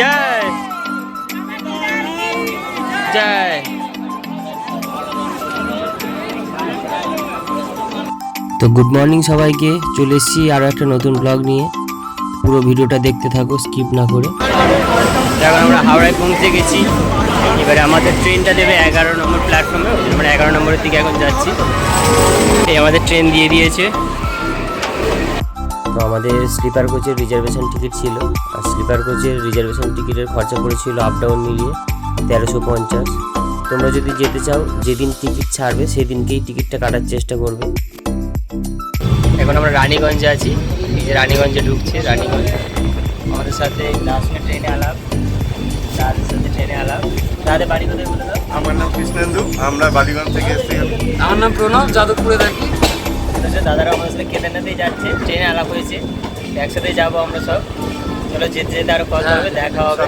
জয় জয়। তো good morning সবাইকে, চলে এসেছি আরও একটা নতুন ব্লগ নিয়ে। পুরো ভিডিওটা দেখতে থাকো স্কিপ না করে। এখন আমরা হাওড়ায় পৌঁছে গেছি। এবারে আমাদের ট্রেনটা দেবে 11 নম্বর প্ল্যাটফর্মে। আমরা 11 নম্বরের দিকে এখন যাচ্ছি। এই আমাদের ট্রেন দিয়ে দিয়েছে। তো আমাদের স্লিপার কোচের রিজার্ভেশন টিকিট ছিল, আর স্লিপার কোচের রিজার্ভেশন টিকিটের খরচা পড়েছিল আপ ডাউন মিলিয়ে 1350। তোমরা যদি যেতে চাও, যেদিন টিকিট ছাড়বে সেদিনকেই টিকিটটা কাটার চেষ্টা করবে। এখন আমরা রানীগঞ্জে আছি, এই যে রানীগঞ্জে ঢুকছে। রানীগঞ্জ আমাদের সাথে লাস্টে ট্রেনে আলাপ, তাদের সাথে ট্রেনে আলাপ। তাদের বাড়ি কোথায় বলে দাও? আমার নাম কৃষ্ণেন্দু, আমরা বালিগঞ্জ থেকে এসেছি। আমার নাম প্রণব, যাদবপুরে থাকি। দাদারা আমাদের সাথে কেদারনাথেই যাচ্ছে, ট্রেনে আলাপ হয়েছে, একসাথে যাবো আমরা সব। চলো যেতে যেতে আরো কথা হবে, দেখা হবে।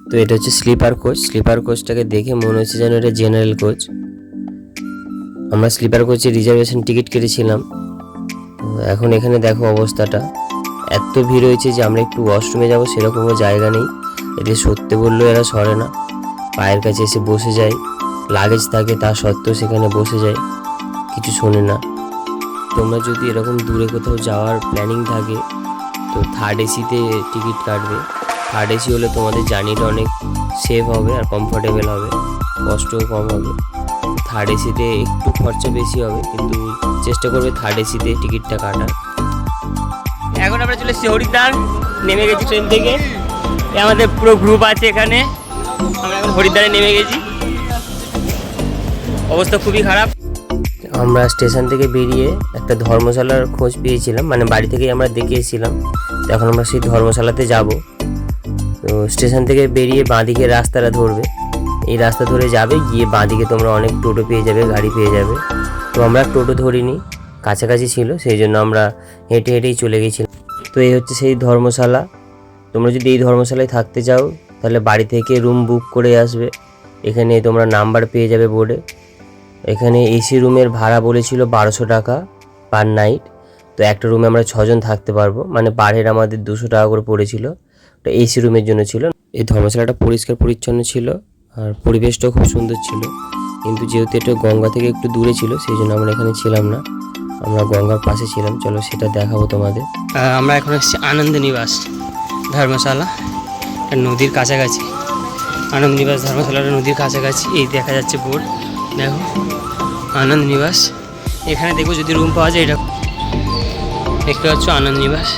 তো এটা হচ্ছে স্লিপার কোচ। স্লিপার কোচটাকে দেখে মনে হচ্ছে যেন এটা জেনারেল কোচ। আমরা স্লিপার কোচে রিজার্ভেশন টিকিট কেটেছিলাম। এখন এখানে দেখো অবস্থাটা, এত ভিড় হয়েছে যে আমরা একটু ওয়াশরুমে যাবো সেরকমও জায়গা নেই। এদের সত্যি বললেও এরা সরে না, পায়ের কাছে এসে বসে যায়। লাগেজ থাকে তা সত্ত্বেও সেখানে বসে যায়, কিছু শোনে না। তোমরা যদি এরকম দূরে কোথাও যাওয়ার প্ল্যানিং থাকে তো থার্ড এসিতে টিকিট কাটবে। থার্ড এসি হলে তোমাদের জার্নিটা অনেক সেফ হবে আর কমফোর্টেবল হবে, কষ্টও কম হবে। থার্ড এসিতে একটু খরচা বেশি হবে, কিন্তু চেষ্টা করবে থার্ড এসিতে টিকিটটা কাটার। এখন আমরা চলে এসেছি হরিদ্বার, নেমে গেছি ট্রেন থেকে। আমাদের পুরো গ্রুপ আছে এখানে। আমরা এখন হরিদ্বারে নেমে গেছি, অবস্থা খুবই খারাপ। আমরা স্টেশন থেকে বেরিয়ে একটা ধর্মশালার খোঁজ পেয়েছিলাম, মানে বাড়ি থেকেই আমরা দেখে এসেছিলাম। তো এখন আমরা সেই ধর্মশালাতে যাব। তো স্টেশন থেকে বেরিয়ে বাঁদিকে রাস্তাটা ধরবে, এই রাস্তা ধরে যাবে, গিয়ে বাঁদিকে তোমরা অনেক টোটো পেয়ে যাবে, গাড়ি পেয়ে যাবে। তো আমরা টোটো ধরিনি, কাছাকাছি ছিল, সেই জন্য আমরা হেঁটে হেঁটেই চলে গেছিলাম। তো এই হচ্ছে সেই ধর্মশালা। তোমরা যদি এই ধর্মশালায় থাকতে চাও তাহলে বাড়ি থেকে রুম বুক করে আসবে। এখানে তোমরা নাম্বার পেয়ে যাবে বোর্ডে। এখানে এসি রুমের ভাড়া বলেছিল 1200 টাকা পার নাইট। তো একটা রুমে আমরা 6 জন থাকতে পারবো, মানে পার হেড আমাদের 200 টাকা করে পড়েছিল। তো এসি রুমের জন্য ছিল। এই ধর্মশালাটা পরিষ্কার পরিচ্ছন্ন ছিল আর পরিবেশটাও খুব সুন্দর ছিল, কিন্তু যেহেতু এটা গঙ্গা থেকে একটু দূরে ছিল সেই জন্য আমরা এখানে ছিলাম না, আমরা গঙ্গার পাশে ছিলাম। চলো সেটা দেখাবো তোমাদের। আমরা এখন এসেছি আনন্দ নিবাস ধর্মশালা, নদীর কাছাকাছি। আনন্দ নিবাস ধর্মশালাটা নদীর কাছাকাছি, এই দেখা যাচ্ছে বোর্ড, দেখো আনন্দ নিবাস। এখানে দেখবো যদি রুম পাওয়া যায়। এটা দেখতে পাচ্ছ আনন্দ নিবাস,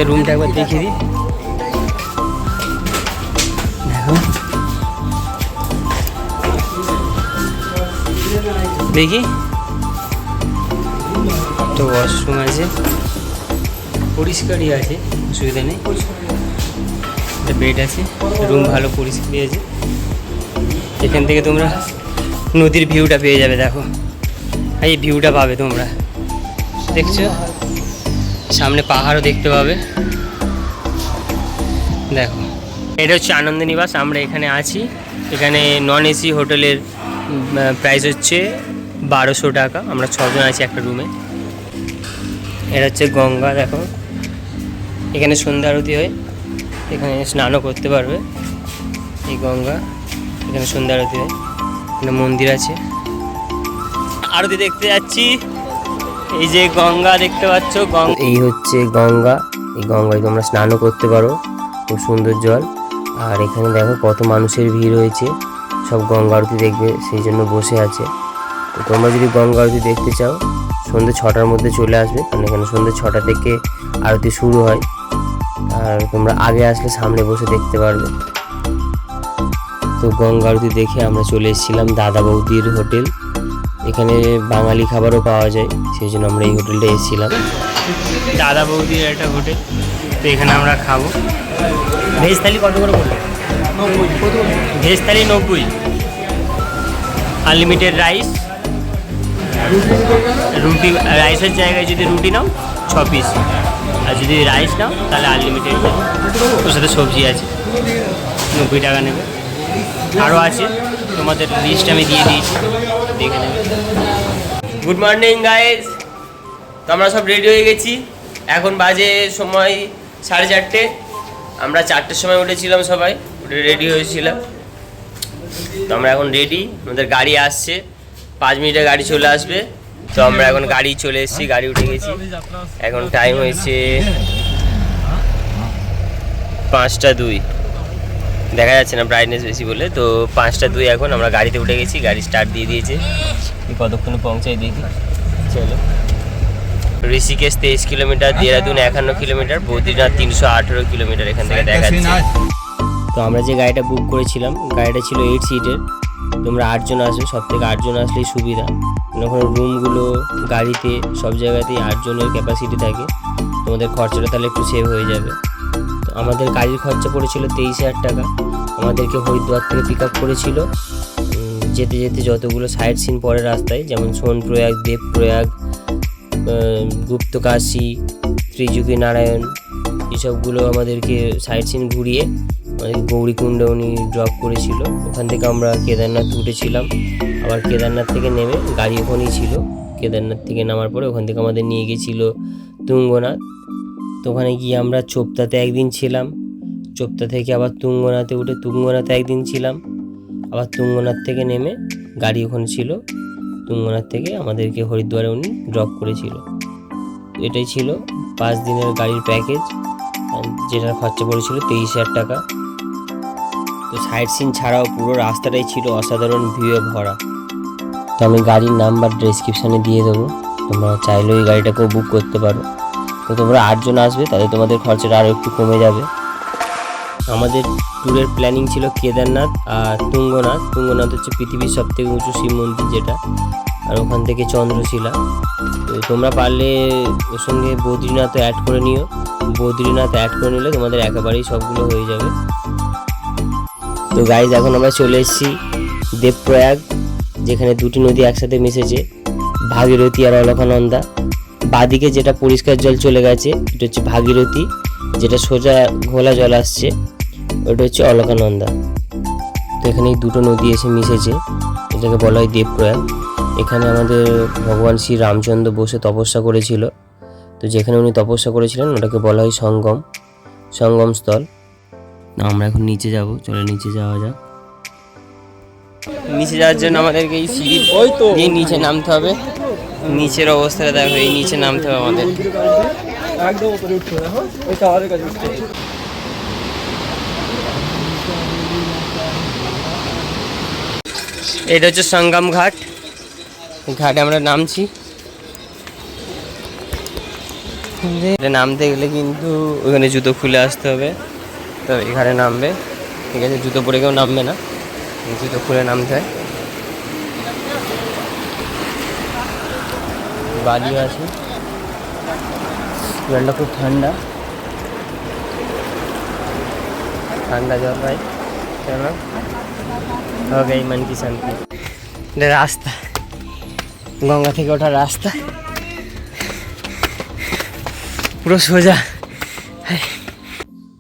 রুমটা একবার দেখিয়ে দিই। দেখো দেখি, তো ওয়াশরুম আছে, পরিষ্কারই আছে, অসুবিধা নেই। একটা বেড আছে, রুম ভালো পরিষ্কারই আছে। এখান থেকে তোমরা নদীর ভিউটা পেয়ে যাবে। দেখো এই ভিউটা পাবে তোমরা, দেখছো সামনে পাহাড়ও দেখতে পাবে। দেখো এটা হচ্ছে আনন্দ নিবাস, আমরা এখানে আছি। এখানে নন এসি হোটেলের প্রাইস হচ্ছে 1200 টাকা। আমরা 6 জন আছি একটা রুমে। এটা হচ্ছে গঙ্গা, দেখো এখানে সন্ধ্যা আরতি হয়, এখানে স্নানও করতে পারবে। এই গঙ্গা, এখানে সন্ধ্যা আরতি হয়, এখানে মন্দির আছে। আরতি দেখতে যাচ্ছি, এই যে গঙ্গা দেখতে পাচ্ছ, এই হচ্ছে গঙ্গা। এই গঙ্গায় তোমরা স্নানও করতে পারো, খুব সুন্দর জল। আর এখানে দেখো কত মানুষের ভিড় হয়েছে, সব গঙ্গা আরতি দেখবে সেই জন্য বসে আছে। তো তোমরা যদি গঙ্গা আরতি দেখতে চাও সন্ধ্যে 6টার মধ্যে চলে আসবে, কারণ এখানে সন্ধ্যে 6টা থেকে আরতি শুরু হয়। আর তোমরা আগে আসলে সামনে বসে দেখতে পারবে। তো গঙ্গা আরতি দেখে আমরা চলে এসেছিলাম দাদা বৌদির হোটেল। এখানে বাঙালি খাবারও পাওয়া যায়, সেই জন্য আমরা এই হোটেলটা এসেছিলাম। দাদা বৌদির একটা হোটেল, তো এখানে আমরা খাবো। ভেজ থালি কত করে বলবো? 90। ভেজ থালি 90, আনলিমিটেড রাইস, রুটি। রাইসের জায়গায় যদি রুটি নাও 6 পিস, আর যদি রাইস নাও তাহলে আনলিমিটেড, ওর সাথে সবজি আছে, 90 টাকা নেবে। আরও আছে, তোমাদের লিস্ট আমি দিয়ে দিয়েছি, দেখে নেবে। গুড মর্নিং গাইজ, তো আমরা সব রেডি হয়ে গেছি। এখন বাজে সময় 4:30। আমরা 4টের সময় উঠেছিলাম, সবাই উঠে রেডি হয়েছিলাম। তো আমরা এখন রেডি, আমাদের গাড়ি আসছে, 5 মিনিটে গাড়ি চলে আসবে। তো আমরা এখন গাড়ি চলে এসেছি, গাড়ি উঠে গেছি। এখন টাইম হয়েছে 5:02, দেখা যাচ্ছে না ব্রাইটনেস বেশি বলে। তো 5:02 এখন আমরা গাড়িতে উঠে গেছি, গাড়ি স্টার্ট দিয়ে দিয়েছে। কতক্ষণে পৌঁছাই দেখি, চলো। Rishikesh 23 kilometre, Dehradun 51 kilometre, Badrinath 318 kilometre এখান থেকে দেখাচ্ছে। তো আমরা যে গাড়িটা বুক করেছিলাম, গাড়িটা ছিল 8 সিটের। তোমরা 8 জন আসবে, সব থেকে 8 জন আসলেই সুবিধা। ওখানে রুমগুলো গাড়িতে সব জায়গাতেই 8 জনের ক্যাপাসিটি থাকে, তোমাদের খরচাটা তাহলে একটু সেভ হয়ে যাবে। তো আমাদের গাড়ির খরচা পড়েছিল 23,000 টাকা। আমাদেরকে হরিদ্বার থেকে পিক আপ করেছিল। যেতে যেতে যতগুলো সাইট সিন পরে রাস্তায়, যেমন সোনপ্রয়াগ, দেবপ্রয়াগ, গুপ্তকাশী, ত্রিযুগী নারায়ণ, এসবগুলো আমাদেরকে সাইট সিন ঘুরিয়ে আমাদের গৌরীকুণ্ডে উনি ড্রপ করেছিল। ওখান থেকে আমরা কেদারনাথ উঠেছিলাম। আবার কেদারনাথ থেকে নেমে গাড়ি ওখানেই ছিল। কেদারনাথ থেকে নামার পরে ওখান থেকে আমাদের নিয়ে গেছিলো তুঙ্গনাথ। তো ওখানে গিয়ে আমরা চোপতাতে একদিন ছিলাম। চোপতা থেকে আবার তুঙ্গনাথে উঠে তুঙ্গনাথে একদিন ছিলাম। আবার তুঙ্গনাথ থেকে নেমে গাড়ি ওখানে ছিল, তুঙ্গনাথ থেকে আমাদেরকে হরিদ্বারে উনি ড্রপ করেছিল। এটাই ছিল 5 দিনের গাড়ির প্যাকেজ, যেটার খরচা পড়েছিল 23,000 টাকা। তো সাইট সিন ছাড়াও পুরো রাস্তাটাই ছিল অসাধারণ ভিউয়ে ভরা। তো আমি গাড়ির নাম্বার ডেসক্রিপশানে দিয়ে দেবো, তোমরা চাইলে ওই গাড়িটাকেও বুক করতে পারো। তো তোমরা 8 জন আসবে, তাহলে তোমাদের খরচাটা আরও একটু কমে যাবে। আমাদের ট্যুরের প্ল্যানিং ছিল কেদারনাথ আর তুঙ্গনাথ। তুঙ্গনাথ হচ্ছে পৃথিবীর সবথেকে উঁচু শিব মন্দির যেটা, আর ওখান থেকে চন্দ্রশিলা। তো তোমরা পারলে ওর সঙ্গে বদ্রীনাথও অ্যাড করে নিও। বদ্রীনাথ অ্যাড করে নিলে তোমাদের একেবারেই সবগুলো হয়ে যাবে। তো গাইজ, এখন আমরা চলে এসেছি দেবপ্রয়াগ, যেখানে দুটি নদী একসাথে মিশেছে, ভাগীরথী আর অলকানন্দা। বাদিকে যেটা পরিষ্কার জল চলে গেছে, এটা হচ্ছে ভাগীরথী, যেটা সোজা ঘোলা জল আসছে, ওটা হচ্ছে অলকানন্দা। তো এখানে এই দুটো নদী এসে মিশেছে, এটাকে বলা হয় দেবপ্রয়াগ। এখানে আমাদের ভগবান শ্রী রামচন্দ্র বসে তপস্যা করেছিল। তো যেখানে উনি তপস্যা করেছিলেন ওটাকে বলা হয় সঙ্গম স্থল। আমরা এখন নিচে যাব, চলো নিচে যাওয়া যাক। নিচে যাওয়ার জন্য আমাদেরকে এই সিঁড়ি দিয়ে নিচে নামতে হবে। নিচের অবস্থাটা দেখো, এই নিচে নামতে হবে আমাদের। একদম উপরে উঠতে হবে, ওই টাওয়ারের কাছে উঠতে হবে। এটা হচ্ছে সঙ্গম ঘাট, ঘাটে আমরা নামছি। নামতে গেলে কিন্তু ওখানে জুতো খুলে আসতে হবে, তো এখানে নামবে, ঠিক আছে? জুতো পরে কেউ নামবে না, জুতো খুলে নামতে হয়। বালিও আছে, জলটা খুব ঠান্ডা জল ভাই, কেন হবে এই মন কি শান্তি। এটা রাস্তা, গঙ্গা থেকে ওঠার রাস্তা, পুরো সোজা।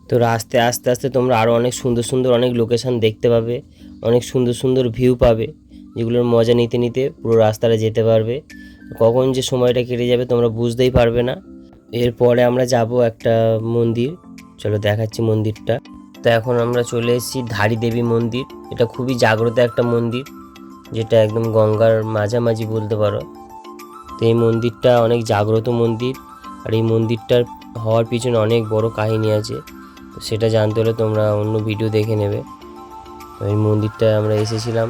তো রাস্তায় আস্তে আস্তে তোমরা আরও অনেক সুন্দর সুন্দর অনেক লোকেশান দেখতে পাবে, অনেক সুন্দর সুন্দর ভিউ পাবে, যেগুলোর মজা নিতে নিতে পুরো রাস্তাটা যেতে পারবে। কখন যে সময়টা কেটে যাবে তোমরা বুঝতেই পারবে না। এরপরে আমরা যাব একটা মন্দির, চলো দেখাচ্ছি মন্দিরটা। তো এখন আমরা চলে এসেছি ধারী দেবী মন্দির। এটা খুবই জাগ্রত একটা মন্দির, যেটা একদম গঙ্গার মাঝামাঝি বলতে পারো। তো এই মন্দিরটা অনেক জাগ্রত মন্দির, আর এই মন্দিরটার হওয়ার পিছনে অনেক বড় কাহিনী আছে। তো সেটা জানতে হলে তোমরা অন্য ভিডিও দেখে নেবে। তো এই মন্দিরটায় আমরা এসেছিলাম।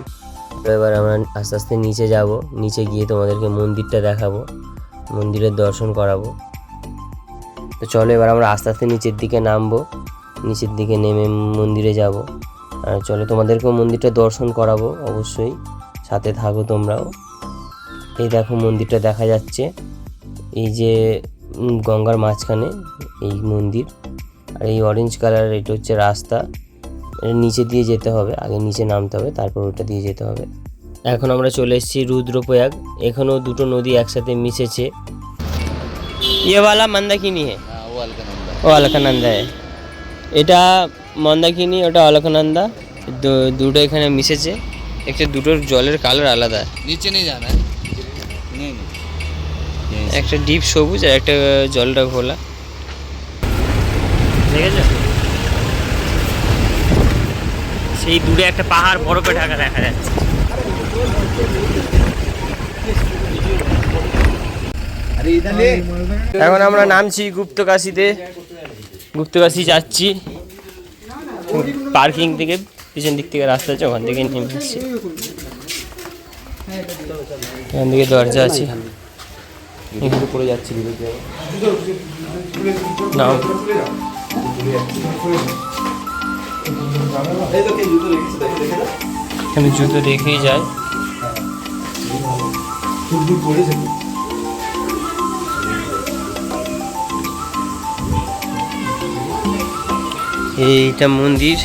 এবার আমরা আস্তে আস্তে নিচে যাব, নিচে গিয়ে তোমাদেরকে মন্দিরটা দেখাবো, মন্দিরের দর্শন করাবো। তো চলো এবার আমরা আস্তে আস্তে নিচের দিকে নামবো, নিচের দিকে নেমে মন্দিরে যাব। আর চলো তোমাদেরকেও মন্দিরটা দর্শন করাবো, অবশ্যই সাথে থাকো তোমরাও। এই দেখো মন্দিরটা দেখা যাচ্ছে, এই যে গঙ্গার মাঝখানে এই মন্দির, আর এই অরেঞ্জ কালার এটা হচ্ছে রাস্তা। নিচে দিয়ে যেতে হবে, আগে নিচে নামতে হবে, তারপর ওটা দিয়ে যেতে হবে। এখন আমরা চলে এসেছি রুদ্রপ্রয়াগ, এখানেও দুটো নদী একসাথে মিশেছে। ये वाला मंदाकिनी है, वो अलकनंदा है। এটা মন্দাকিনী, ওটা অলকানন্দা, দুটো এখানে মিশেছে। একটা দুটোর জলের কালার আলাদা, নিচে নিয়ে জানা একটা ডিপ সবুজ আর একটা জলটা ঘোলা। দেখেছো সেই দূরে একটা পাহাড় বরফে ঢাকা দেখা যাচ্ছে। এখন আমরা নামছি গুপ্তকাশীতে, গুপ্তকাশী যাচ্ছি পার্কিং থেকে, পিছন দিক থেকে রাস্তা আছে ওখান থেকে নেমে আসছি। এখান থেকে দরজা আছে, এখানে পড়ে যাচ্ছি নাম এখানে জুতো রেখেই যায়। এইটা মন্দির,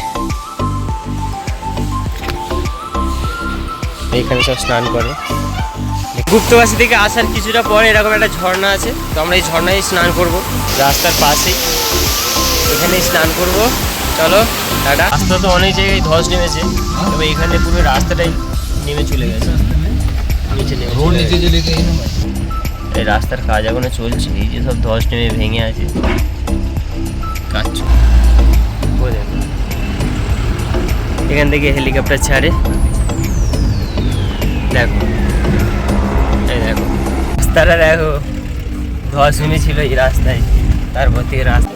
এখানে সব স্নান করে। গুপ্তকাশী থেকে আসার কিছুটা পরে এরকম একটা ঝর্ণা আছে, তো আমরা এই ঝর্ণায় স্নান করব রাস্তার পাশেই, এখানেই স্নান করব। চলো টাটা। রাস্তা তো অনেক জায়গায় ধস নেমেছে, তবে এখানে পুরো রাস্তাটাই নেমে চলে গেছে, নিচে নেমে চলে গেছে। এই রাস্তার কাজ এখনো চলছে, এই যে সব ধস নেমে ভেঙে আছে কাজ। এখান থেকে হেলিকপ্টার ছাড়ে, দেখো এই দেখো রাস্তাটা দেখো, ধস নেমেছিল এই রাস্তায়, তারপর থেকে রাস্তা।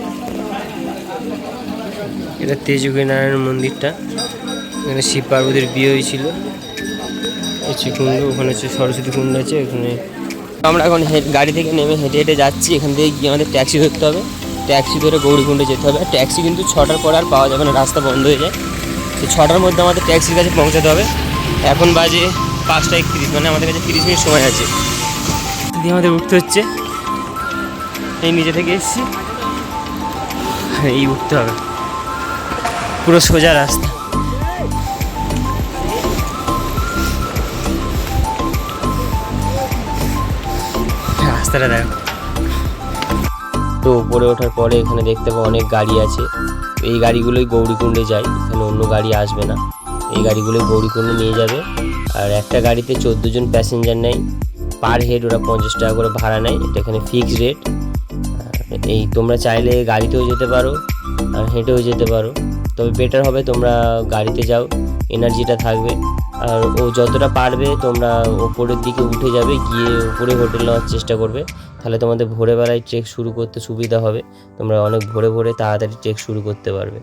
এটা তেজুকি নারায়ণ মন্দিরটা, এখানে শিব পার্বতীর বিয়ে হয়েছিল। হচ্ছে কুণ্ড, ওখানে হচ্ছে সরস্বতী কুণ্ড আছে ওখানে। আমরা এখন গাড়ি থেকে নেমে হেঁটে হেঁটে যাচ্ছি, এখান থেকে গিয়ে আমাদের ট্যাক্সি ধরতে হবে, ট্যাক্সি ধরে গৌরীকুণ্ডে যেতে হবে। ট্যাক্সি কিন্তু 6টার পর আর পাওয়া যাবে না, রাস্তা বন্ধ হয়ে যায়। তো 6টার মধ্যে আমাদের ট্যাক্সির কাছে পৌঁছাতে হবে। এখন বাজে 5:31, মানে আমাদের কাছে 30 মিনিট সময় আছে। দিয়ে আমাদের উঠতে হচ্ছে, এই নিচে থেকে এসেছি, এই উঠতে হবে, পুরো সোজা রাস্তা। রাস্তাটা দেখো। তো উপরে ওঠার পরে এখানে দেখতে পাবো অনেক গাড়ি আছে, এই গাড়িগুলোই গৌরীকুণ্ডে যায়, এখানে অন্য গাড়ি আসবে না, এই গাড়িগুলোই গৌরীকুণ্ডে নিয়ে যাবে। আর একটা গাড়িতে 14 জন প্যাসেঞ্জার নেয়, পার হেড ওরা 50 টাকা করে ভাড়া নেয়, এটা এখানে ফিক্সড রেট। এই তোমরা চাইলে গাড়িতেও যেতে পারো আর হেঁটেও যেতে পারো, তবে বেটার হবে তোমরা গাড়িতে যাও, এনার্জিটা থাকবে। আর ও যতটা পারবে তোমরা ওপরের দিকে উঠে যাবে, গিয়ে উপরে হোটেল নেওয়ার চেষ্টা করবে, তাহলে তোমাদের ভোরবেলায় ট্রেক শুরু করতে সুবিধা হবে, তোমরা অনেক ভোরে ভোরে তাড়াতাড়ি ট্রেক শুরু করতে পারবে।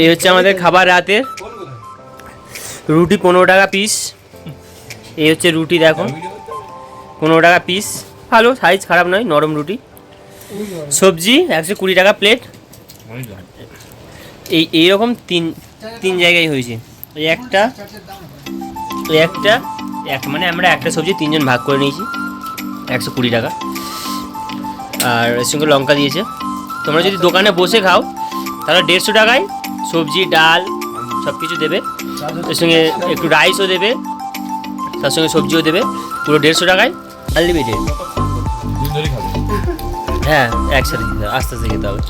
এই হচ্ছে আমাদের খাবার রাতের, রুটি 15 টাকা পিস। এই হচ্ছে রুটি দেখো, 15 টাকা পিস, ভালো সাইজ, খারাপ নয়, নরম রুটি। সবজি 120 টাকা প্লেট। এইরকম তিন জায়গায় হয়েছে, একটা মানে আমরা একটা সবজি 3 জন ভাগ করে নিয়েছি, 120 টাকা। আর এর সঙ্গে লঙ্কা দিয়েছে। তোমরা যদি দোকানে বসে খাও তাহলে 150 টাকায় সবজি ডাল সব কিছু দেবে, এর সঙ্গে একটু রাইসও দেবে, তার সঙ্গে সবজিও দেবে, পুরো 150 টাকায় আনলিমিটেড। হ্যাঁ একসাথে আস্তে আস্তে খেতে হবে,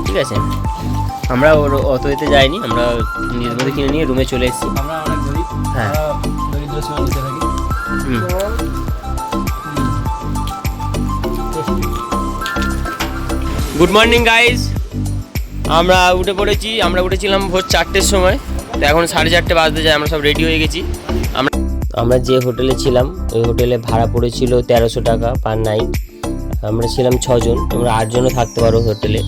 ঠিক আছে। আমরা অত এতে যাইনি, আমরা নিজের মধ্যে কিনে নিয়ে রুমে চলে এসেছি। আমরা অনেক গরিব, হ্যাঁ দরিদ্র সীমার নিচে থাকি। গুড মর্নিং গাইজ, আমরা উঠে পড়েছি। আমরা উঠেছিলাম ভোর 4টের সময়, তো এখন 4:30 বাজতে যায়, আমরা সব রেডি হয়ে গেছি। আমরা যে হোটেলে ছিলাম ওই হোটেলে ভাড়া পড়েছিল 1300 টাকা পার নাইট। আমরা ছিলাম 6 জন, তোমরা 8 জনও থাকতে পারো হোটেলে।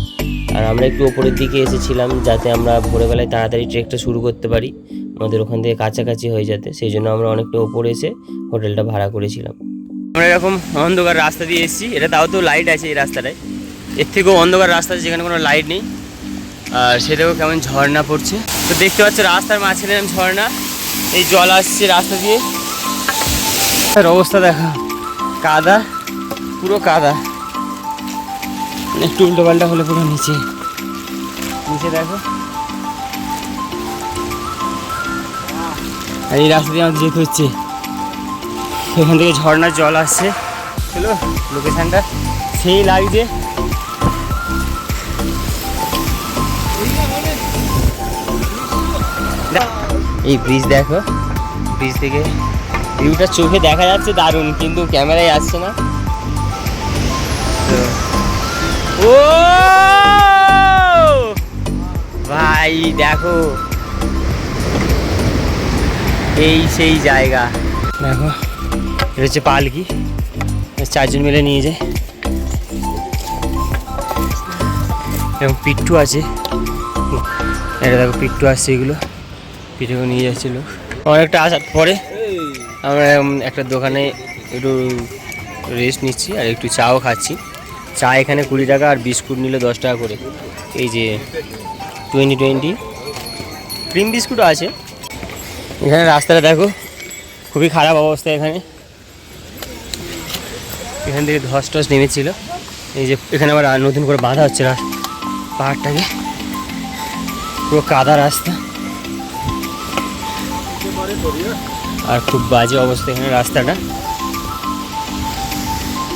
আর আমরা একটু ওপরের দিকে এসেছিলাম যাতে আমরা ভোরবেলায় তাড়াতাড়ি ট্রেকটা শুরু করতে পারি, আমাদের ওখান থেকে কাছাকাছি হয়ে যেতে, সেই জন্য আমরা অনেকটা ওপরে এসে হোটেলটা ভাড়া করেছিলাম। আমরা এরকম অন্ধকার রাস্তা দিয়ে এসেছি, এটা তাও তো লাইট আছে এই রাস্তাটায়, এর থেকেও অন্ধকার রাস্তা আছে যেখানে কোনো লাইট নেই। আর সেটাও কেমন ঝর্ণা পড়ছে, তো দেখতে পাচ্ছ রাস্তার মাঝখানে ঝর্ণা, এই জল আসছে রাস্তা দিয়ে। তার অবস্থা দেখা, কাদা, পুরো কাদা, একটু উল্টো পাল্টা হলে পুরো নিচে দেখো। আর এই রাস্তা দিয়ে আমাদের যেতে হচ্ছে, এখান থেকে ঝর্ণার জল আসছে। চলো লোকেশানটা সেই লাগছে। এই ব্রিজ দেখো, ব্রিজ থেকে ভিউটা চোখে দেখা যাচ্ছে দারুণ, কিন্তু ক্যামেরায় আসছে না। ও দেখো, এই সেই জায়গা। দেখো এটা হচ্ছে পালকি, 4 জন মিলে নিয়ে যায়। এবং পিট্টু আছে, এটা দেখো পিট্টু আসছে, এগুলো পিঠেও নিয়ে যাচ্ছিল। অনেকটা আসার পরে আমরা একটা দোকানে একটু রেস্ট নিচ্ছি আর একটু চাও খাচ্ছি। চা এখানে 20 টাকা আর বিস্কুট নিল 10 টাকা করে। এই যে 20 ক্রিম বিস্কুটও আছে। এখানে রাস্তাটা দেখো খুবই খারাপ অবস্থা। এখান থেকে ধস টস নেমেছিল। এই যে এখানে আবার নতুন করে বাঁধা হচ্ছে না পাহাড়টাকে, পুরো কাদা রাস্তা আর খুব বাজে অবস্থা এখানে রাস্তাটা।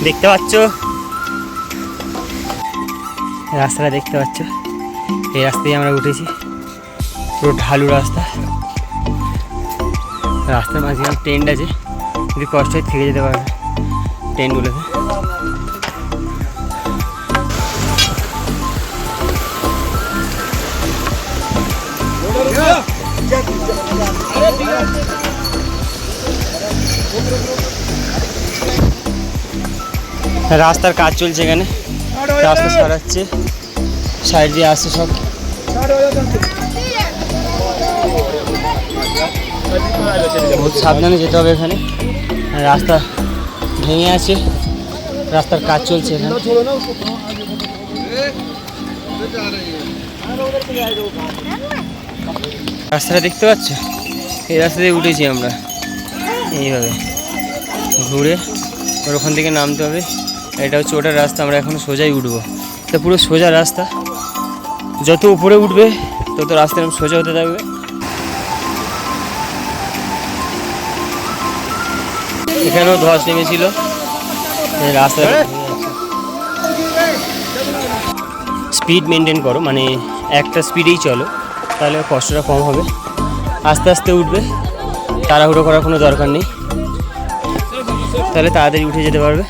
দেখতে পাচ্ছ রাস্তাটা, দেখতে পাচ্ছ এই রাস্তায় আমরা উঠেছি, পুরো ঢালু রাস্তা। রাস্তার মাঝখানে ট্রেন আছে, যদি কষ্ট হয় থেকে যেতে পারবে ট্রেনগুলোতে। রাস্তার কাজ চলছে এখানে, রাস্তা সারাচ্ছে, সাইড দিয়ে আসছে সব। বহুত সাবধানে যেতে হবে এখানে, রাস্তা ভেঙে আছে, রাস্তার কাজ চলছে এখানে। রাস্তাটা দেখতে পাচ্ছ, এই রাস্তা দিয়ে উঠেছি আমরা, এইভাবে ঘুরে ওর ওখান থেকে নামতে হবে। এটা হচ্ছে ওটার রাস্তা, আমরা এখন সোজাই উঠবো। এটা পুরো সোজা রাস্তা, যত উপরে উঠবে তত রাস্তা সোজা হতে থাকবে। এখানেও ধস নেমেছিল, রাস্তা। স্পিড মেনটেন করো, মানে একটা স্পিডেই চলো, তাহলে কষ্টটা কম হবে। আস্তে আস্তে উঠবে, তাড়াহুড়ো করার কোনো দরকার নেই, তাহলে তাড়াতাড়ি উঠে যেতে পারবে।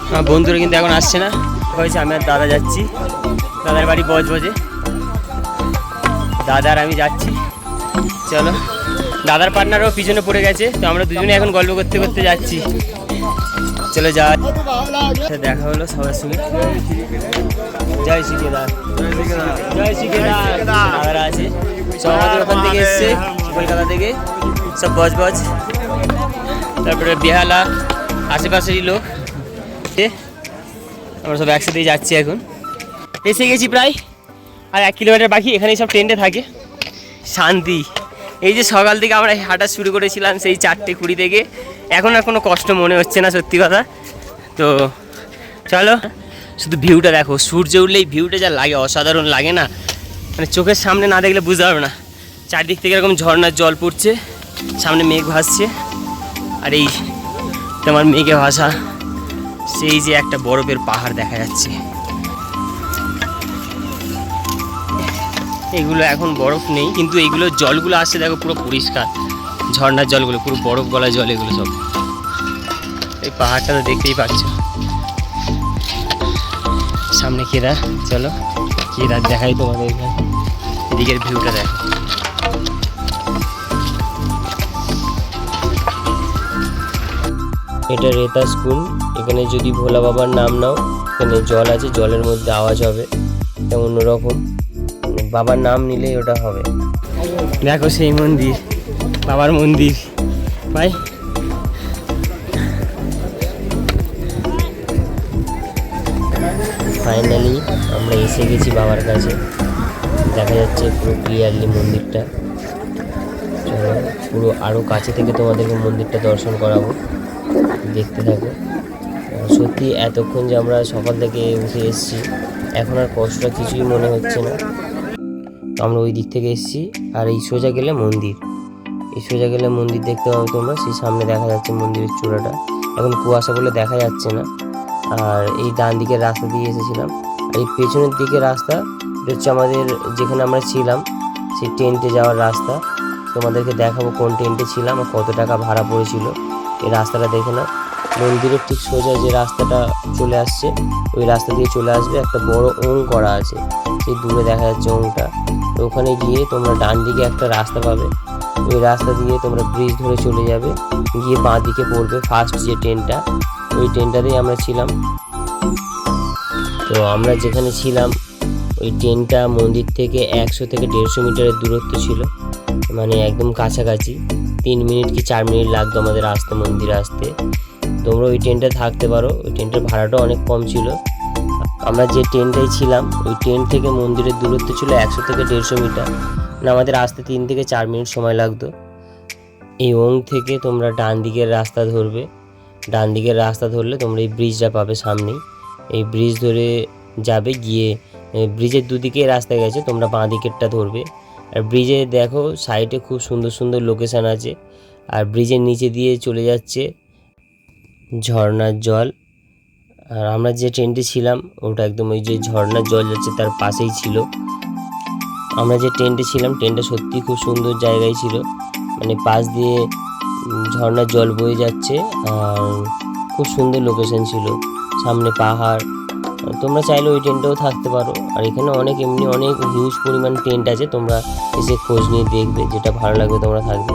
আমার বন্ধুরা কিন্তু এখন আসছে না, হয়েছে আমি আর দাদা যাচ্ছি। দাদার বাড়ি বজবজে, দাদা আর আমি যাচ্ছি। চলো, দাদার পার্টনারও পিছনে পড়ে গেছে, তো আমরা দুজনে এখন গল্প করতে করতে যাচ্ছি। চলো যা, দেখা হলো সবার সঙ্গে। জয় শ্রী কেদার, জয় শ্রী কেদার। দাদারা আছে সব, আমাদের ওখান থেকে এসছে, কলকাতা থেকে সব বজবজ, তারপরে বেহালা আশেপাশেরই লোক। আমরা সব একসাথেই যাচ্ছি এখন। এসে গেছি প্রায়, আর 1 কিলোমিটার বাকি। এখানেই সব টেন্টে থাকে, শান্তি। এই যে সকাল থেকে আমরা হাঁটা শুরু করেছিলাম সেই 4:20 থেকে, এখন আর কোনো কষ্ট মনে হচ্ছে না, সত্যি কথা। তো চলো, শুধু ভিউটা দেখো, সূর্য উঠলেই ভিউটা যা লাগে, অসাধারণ লাগে না, মানে চোখের সামনে না দেখলে বুঝতে পারবে না। চারদিক থেকে এরকম ঝর্ণার জল পড়ছে, সামনে মেঘ ভাসছে, আর এই তোমার মেঘে ভাসা সেই যে একটা বরফের পাহাড় দেখা যাচ্ছে। এগুলো এখন বরফ নেই, কিন্তু এইগুলো জলগুলো আসছে দেখো পুরো পরিষ্কার, ঝর্ণার জলগুলো পুরো বরফ গলা জল এগুলো সব। এই পাহাড়টা তো দেখতেই পাচ্ছ, সামনে কেদার। চলো কেদার দেখাই তোমাদের, এদিকের ভিউটা দেখো। এটা রেতা স্কুল, এখানে যদি ভোলা বাবার নাম নাও, এখানে জল আছে, জলের মধ্যে আওয়াজ হবে, এটা অন্যরকম, বাবার নাম নিলেই ওটা হবে। দেখো সেই মন্দির, বাবার মন্দির ভাই। ফাইনালি আমরা এসে গেছি বাবার কাছে, দেখা যাচ্ছে পুরো ক্লিয়ারলি মন্দিরটা। চলো পুরো আরও কাছে থেকে তোমাদেরকে মন্দিরটা দর্শন করাবো, দেখতে থাকো। সত্যি এতক্ষণ যে আমরা সকাল থেকে উঠে এসেছি, এখন আর কষ্টটা কিছুই মনে হচ্ছে না। তো আমরা ওই দিক থেকে এসেছি, আর এই সোজা গেলে মন্দির, এই সোজা গেলে মন্দির দেখতে পাবে তোমরা। সেই সামনে দেখা যাচ্ছে মন্দিরের চূড়াটা, এখন কুয়াশা বলে দেখা যাচ্ছে না। আর এই ডান দিকের রাস্তা দিয়ে এসেছিলাম, আর এই পেছনের দিকের রাস্তা হচ্ছে আমাদের যেখানে আমরা ছিলাম সেই টেন্টে যাওয়ার রাস্তা। তোমাদেরকে দেখাবো কোন টেন্টে ছিলাম আর কত টাকা ভাড়া পড়েছিল। এই রাস্তাটা দেখে না, মন্দিরের ঠিক সোজা যে রাস্তাটা চলে আসছে, ওই রাস্তা দিয়ে চলে আসবে, একটা বড় ওং করা আছে, সেই দূরে দেখা যাচ্ছে ওংটা। তো ওখানে গিয়ে তোমরা ডান দিকে একটা রাস্তা পাবে, ওই রাস্তা দিয়ে তোমরা ব্রিজ ধরে চলে যাবে, গিয়ে বাঁ দিকে পড়বে ফার্স্ট যে ট্রেনটা, ওই ট্রেনটাতেই আমরা ছিলাম। তো আমরা যেখানে ছিলাম ওই ট্রেনটা মন্দির থেকে 100 থেকে 150 মিটারের দূরত্ব ছিল, মানে একদম কাছাকাছি। 3 মিনিট কি 4 মিনিট লাগতো আমাদের আসতে, মন্দিরে আসতে। তোমরা ওই ট্রেনটা থাকতে পারো, ওই ট্রেনটার ভাড়াটাও অনেক কম ছিল। আমরা যে ট্রেনটায় ছিলাম ওই ট্রেন থেকে মন্দিরের দূরত্ব ছিল 100 থেকে 150 মিটার, মানে আমাদের আসতে 3 থেকে 4 মিনিট সময় লাগতো। এই ওং থেকে তোমরা ডান দিকের রাস্তা ধরবে, ডান দিকের রাস্তা ধরলে তোমরা এই ব্রিজটা পাবে সামনেই। এই ব্রিজ ধরে যাবে, গিয়ে ব্রিজের দুদিকে রাস্তা গেছে, তোমরা বাঁ দিকেরটা ধরবে। আর ব্রিজে দেখো সাইডে খুব সুন্দর সুন্দর লোকেশান আছে, আর ব্রিজের নিচে দিয়ে চলে যাচ্ছে ঝর্ণার জল। আর আমরা যে ট্রেনটি ছিলাম ওটা একদম ওই যে ঝর্ণার জল যাচ্ছে তার পাশেই ছিল। আমরা যে ট্রেনটি ছিলাম ট্রেনটা সত্যি খুব সুন্দর জায়গায় ছিল, মানে পাশ দিয়ে ঝর্ণার জল বয়ে যাচ্ছে, আর খুব সুন্দর লোকেশন ছিল, সামনে পাহাড়। তোমরা চাইলে ওই ট্রেনটাও থাকতে পারো। আর এখানে অনেক হিউজ পরিমাণ টেন্ট আছে, তোমরা এসে খোঁজ নিয়ে দেখবে, যেটা ভালো লাগবে তোমরা থাকবে।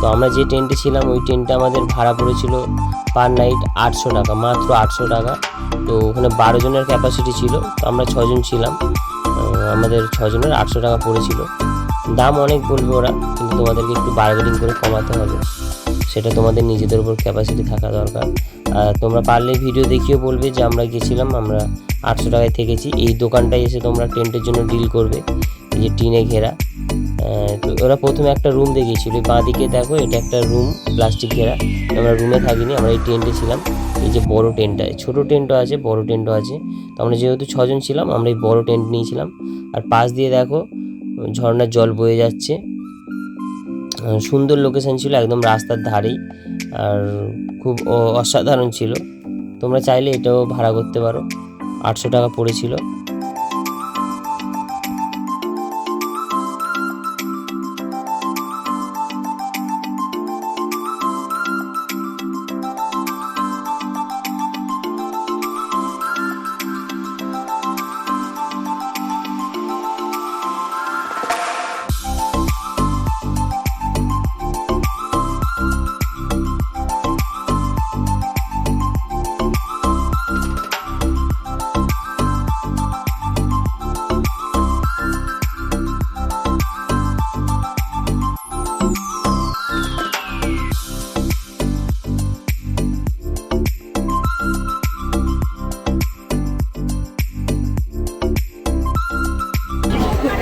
তো আমরা যে টেন্টে ছিলাম ওই টেন্টটা আমাদের ভাড়া পড়েছিল পার নাইট 800 টাকা, মাত্র 800 টাকা। তো ওখানে 12 জনের ক্যাপাসিটি ছিল, তো আমরা 6 জন ছিলাম, আমাদের 6 জনের 800 টাকা পড়েছিল। দাম অনেক বলবে ওরা, কিন্তু তোমাদেরকে একটু বার্গেনিং করে কমাতে হবে, সেটা তোমাদের নিজেদের উপর ক্যাপাসিটি থাকা দরকার। তোমরা পারলে ভিডিও দেখিয়ে বলবে যে আমরা গেছিলাম, আমরা 800 টাকায় থেকেছি। এই দোকানটায় এসে তোমরা টেন্টের জন্য ডিল করবে, এই যে টিনে ঘেরা। তো ওরা প্রথমে একটা রুম দেখিয়েছিল, বাঁ দিকে দেখো এটা একটা রুম প্লাস্টিক ঘেরা। আমরা রুমে থাকিনি, আমরা এই টেন্টে ছিলাম। এই যে বড় টেন্টটা, ছোটো টেন্টও আছে, বড় টেন্টও আছে। তো আমরা যেহেতু 6 জন ছিলাম আমরা এই বড় টেন্ট নিয়েছিলাম। আর পাশ দিয়ে দেখো ঝর্ণার জল বয়ে যাচ্ছে, সুন্দর লোকেশন ছিল, একদম রাস্তার ধারেই, আর খুব অসাধারণ ছিল। তোমরা চাইলে এটাও ভাড়া করতে পারো, 800 টাকা পড়েছিল।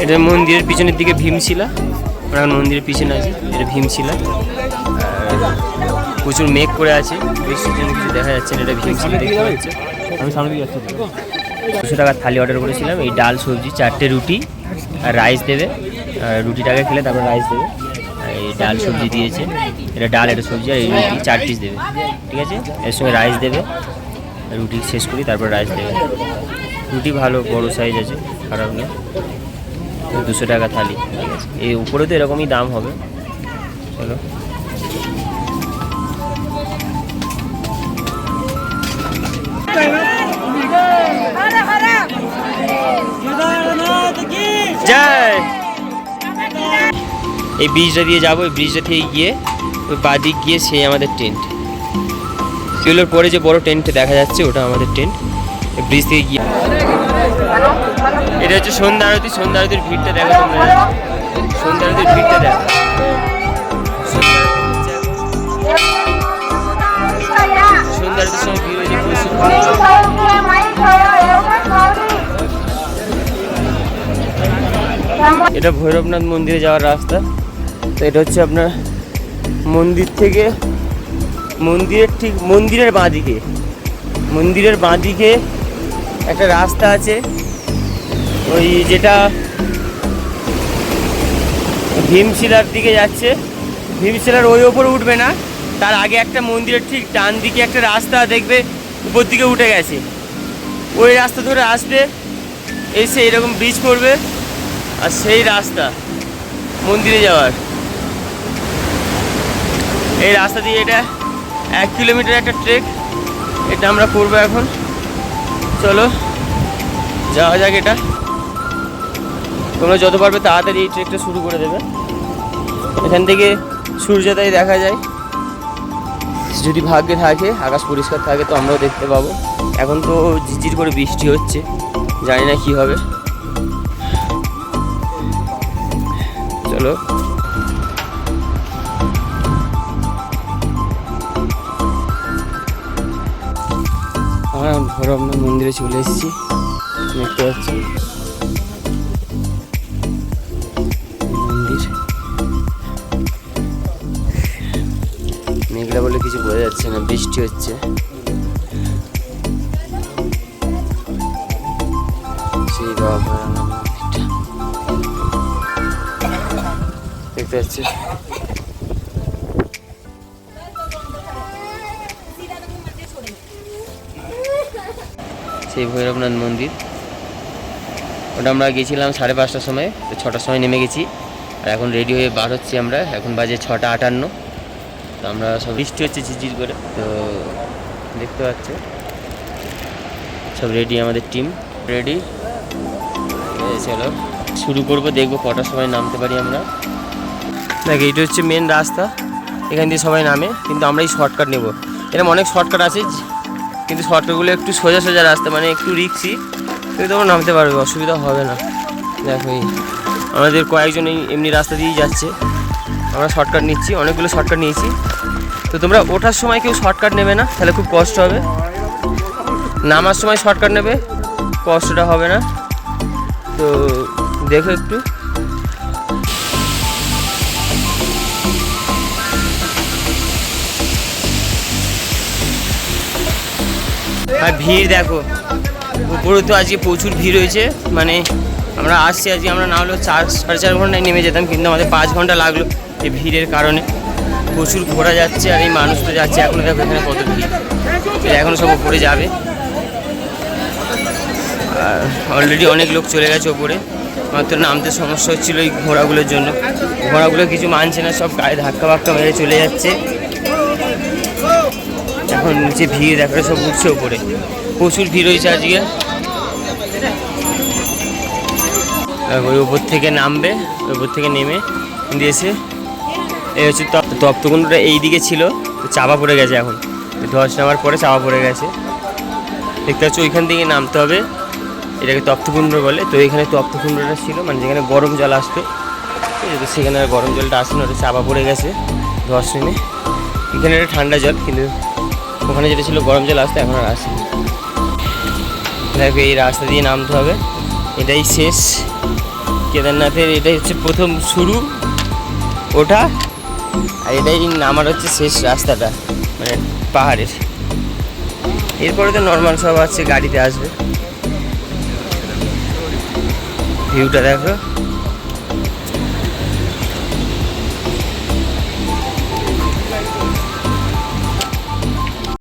এটা মন্দিরের পিছনের দিকে ভীমশিলা, আমরা এখন মন্দিরের পিছনে আছি। এটা ভীমশিলা, প্রচুর মেঘ করে আছে, বৃষ্টির জন্য কিছু দেখা যাচ্ছে না। এটা ভীমশিলা দেখতে পাচ্ছে। আমি সামনে দিয়ে যাচ্ছি। 200 টাকার থালি অর্ডার করেছিলাম, এই ডাল সবজি 4টে রুটি আর রাইস দেবে। রুটিটাকে খেলে তারপর রাইস দেবে। এই ডাল সবজি দিয়েছে, এটা ডাল, এটা সবজি, আর এই রুটি 4 পিস দেবে, ঠিক আছে। এর সঙ্গে রাইস দেবে, রুটি শেষ করি তারপর রাইস দেবে। রুটি ভালো বড় সাইজ আছে, খারাপ না। 200 টাকা থালি, এই উপরে তো এরকমই দাম হবে। চলো জয়। এই ব্রিজটা দিয়ে যাবো, এই ব্রিজটা থেকে গিয়ে ওই বাদিক গিয়ে সেই আমাদের টেন্ট। সেগুলোর পরে যে বড় টেন্ট দেখা যাচ্ছে ওটা আমাদের টেন্ট। এই ব্রিজ থেকে গিয়ে এটা হচ্ছে সন্ধ্যা আরতি। সন্ধ্যা আরতির ভিড়টা দেখো তোমরা, সন্ধ্যা আরতির ভিড়টা দেখো। সন্ধ্যা আরতির সময় ভিড় হয়েছে প্রচুর। এটা ভৈরবনাথ মন্দিরে যাওয়ার রাস্তা। তো এটা হচ্ছে আপনার মন্দির থেকে, মন্দিরের বাঁ দিকে একটা রাস্তা আছে, ওই যেটা ভীমশিলার দিকে যাচ্ছে। ভীমশিলার ওই ওপরে উঠবে না, তার আগে একটা মন্দিরের ঠিক ডান দিকে একটা রাস্তা দেখবে উপর দিকে উঠে গেছে, ওই রাস্তা ধরে আসবে, এসে এরকম ব্রিজ করবে, আর সেই রাস্তা মন্দিরে যাওয়ার। এই রাস্তা দিয়ে এটা 1 কিলোমিটার একটা ট্রেক, এটা আমরা করবো এখন। চলো যাওয়া যাক। এটা তোমরা যত পারবে তাড়াতাড়ি এই ট্রেকটা শুরু করে দেবে। এখান থেকে সূর্যোদয় দেখা যায়, যদি ভাগ্যে থাকে, আকাশ পরিষ্কার থাকে তো আমরাও দেখতে পাবো। এখন তো ঝিরঝির করে বৃষ্টি হচ্ছে, জানি না কি হবে। চলো আমরা ভৈরবনাথ মন্দিরে চলে এসেছি, দেখতে পাচ্ছি মন্দির। মেঘলা বলে কিছু বোঝা যাচ্ছে না, বৃষ্টি হচ্ছে। সেই বাবা দেখতে পাচ্ছি। সেই ভৈরবনাথ মন্দির, ওটা আমরা গেছিলাম 5:30টার সময়, তো 6টার সময় নেমে গেছি। আর এখন রেডি হয়ে বার হচ্ছি আমরা, এখন বাজে 6:58। তো আমরা সব বৃষ্টি হচ্ছে ঝিরঝির করে, তো দেখতে পাচ্ছ সব রেডি, আমাদের টিম রেডি। চলো শুরু করবো, দেখবো কটার সময় নামতে পারি আমরা। দেখ এইটা হচ্ছে মেন রাস্তা, এখান দিয়ে সবাই নামে, কিন্তু আমরা এই শর্টকাট নেবো। এরকম অনেক শর্টকাট আছে, কিন্তু শর্টকাটগুলো একটু সোজা সোজা রাস্তা, মানে একটু রিক্সি, কিন্তু তোমরা নামতে পারবে, অসুবিধা হবে না। দেখো এই আমাদের কয়েকজন এমনি রাস্তা দিয়েই যাচ্ছে, আমরা শর্টকাট নিচ্ছি, অনেকগুলো শর্টকাট নিয়েছি। তো তোমরা ওঠার সময় কেউ শর্টকাট নেবে না, তাহলে খুব কষ্ট হবে। নামার সময় শর্টকাট নেবে, কষ্টটা হবে না। তো দেখো একটু, আর ভিড় দেখো উপরে, তো আজকে প্রচুর ভিড় হয়েছে। মানে আমরা আসছি আজকে, আমরা না হলেও 4-4.5 ঘন্টায় নেমে যেতাম, কিন্তু আমাদের 5 ঘন্টা লাগলো এই ভিড়ের কারণে। প্রচুর ঘোরা যাচ্ছে, আর এই মানুষ তো যাচ্ছে, এখনও দেখো এখানে কত ভিড়, এখনও সব উপরে যাবে। আর অলরেডি অনেক লোক চলে গেছে ওপরে, মাত্র নামতে সমস্যা হচ্ছিলো এই ঘোড়াগুলোর জন্য। ঘোড়াগুলো কিছু মানছে না, সব গায়ে ধাক্কা বাক্কা মেরে চলে যাচ্ছে। এখন নিচে ভিড় দেখো, সব উঠছে ওপরে, প্রচুর ভিড় হয়েছে আজকে। ওই উপর থেকে নামবে, উপর থেকে নেমে দিয়েছে। এই হচ্ছে তপ্তকুণ্ডটা, এই দিকে ছিল, চাপা পড়ে গেছে। এখন ধস নামার পরে চাপা পড়ে গেছে, দেখতে পাচ্ছ। ওইখান থেকে নামতে হবে, এটাকে তপ্তকুণ্ড বলে। তো এখানে তপ্তকুণ্ডটা ছিল, মানে যেখানে গরম জল আসতো, তো সেখানে আর গরম জলটা আসে না, ওটা চাপা পড়ে গেছে ধস নেমে। এখানে একটা ঠান্ডা জল, কিন্তু ওখানে যেটা ছিল গরম জল আসতো, এখন আর আসেনি। দেখো এই রাস্তা দিয়ে নামতে হবে, এটাই শেষ কেদারনাথের, এটাই হচ্ছে প্রথম শুরু ওঠা, আর এটাই নামার হচ্ছে শেষ রাস্তাটা, মানে পাহাড়ের। এরপরে তো নর্মাল সব আছে, গাড়িতে আসবে। ভিউটা দেখো।